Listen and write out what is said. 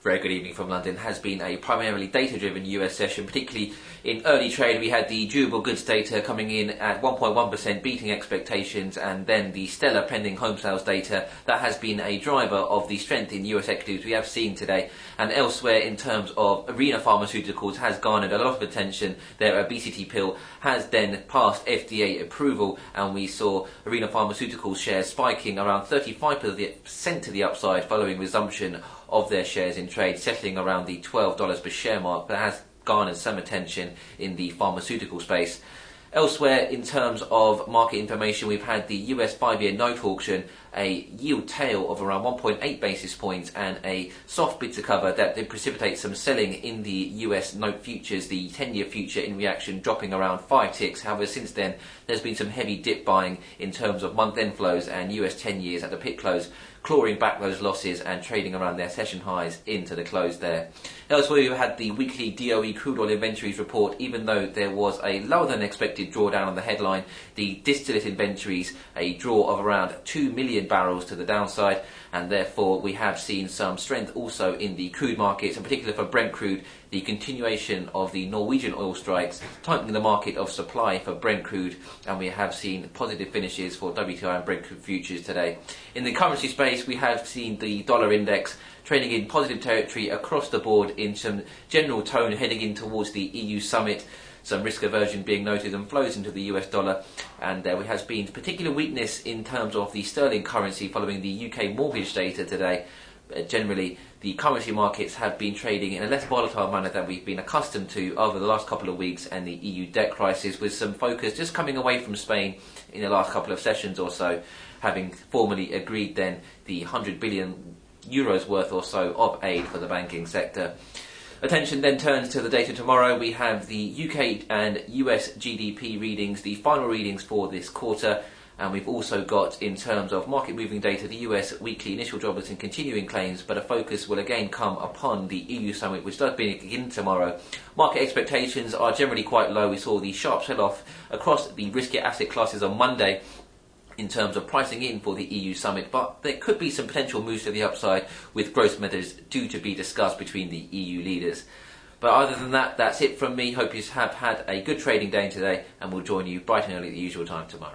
Very good evening from London. Has been a primarily data-driven US session, particularly in early trade. We had the durable goods data coming in at 1.1%, beating expectations, and then the stellar pending home sales data that has been a driver of the strength in US equities we have seen today. And elsewhere, in terms of Arena Pharmaceuticals, has garnered a lot of attention. Their obesity pill has then passed FDA approval, and we saw Arena Pharmaceuticals shares spiking around 35% to the upside following resumption of their shares in trade, settling around the $12 per share mark, but has garnered some attention in the pharmaceutical space. Elsewhere, in terms of market information, we've had the US 5-year note auction, a yield tail of around 1.8 basis points and a soft bid to cover that did precipitate some selling in the US note futures, the 10-year future in reaction dropping around 5 ticks. However, since then, there's been some heavy dip buying in terms of month-end flows, and US 10 years at the pit close clawing back those losses and trading around their session highs into the close there. Elsewhere, we had the weekly DOE crude oil inventories report. Even though there was a lower than expected drawdown on the headline, the distillate inventories, a draw of around 2 million barrels to the downside, and therefore we have seen some strength also in the crude markets, in particular for Brent crude. The continuation of the Norwegian oil strikes tightening the market of supply for Brent crude, and we have seen positive finishes for WTI and Brent crude futures today. In the currency space, we have seen the dollar index trading in positive territory across the board in some general tone heading in towards the EU summit. Some risk aversion being noted and flows into the US dollar, and there has been particular weakness in terms of the sterling currency following the UK mortgage data today. Generally, the currency markets have been trading in a less volatile manner than we've been accustomed to over the last couple of weeks, and the EU debt crisis, with some focus just coming away from Spain in the last couple of sessions or so, having formally agreed then the 100 billion euros worth or so of aid for the banking sector. Attention then turns to the data tomorrow. We have the UK and US GDP readings, the final readings for this quarter, and we've also got, in terms of market moving data, the US weekly initial jobless and continuing claims, but a focus will again come upon the EU summit, which does begin tomorrow. Market expectations are generally quite low. We saw the sharp sell-off across the riskier asset classes on Monday in terms of pricing in for the EU summit, but there could be some potential moves to the upside with growth measures due to be discussed between the EU leaders. But other than that, that's it from me. Hope you have had a good trading day today, and we'll join you bright and early at the usual time tomorrow.